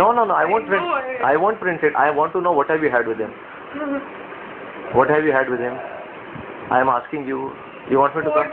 No, no, no. I won't print. I won't print it. I want to know what have you had with him. What have you had with him? I am asking you. You want me to come?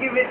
Give it.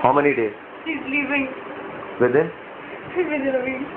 How many days? She's leaving. Within? Within a week.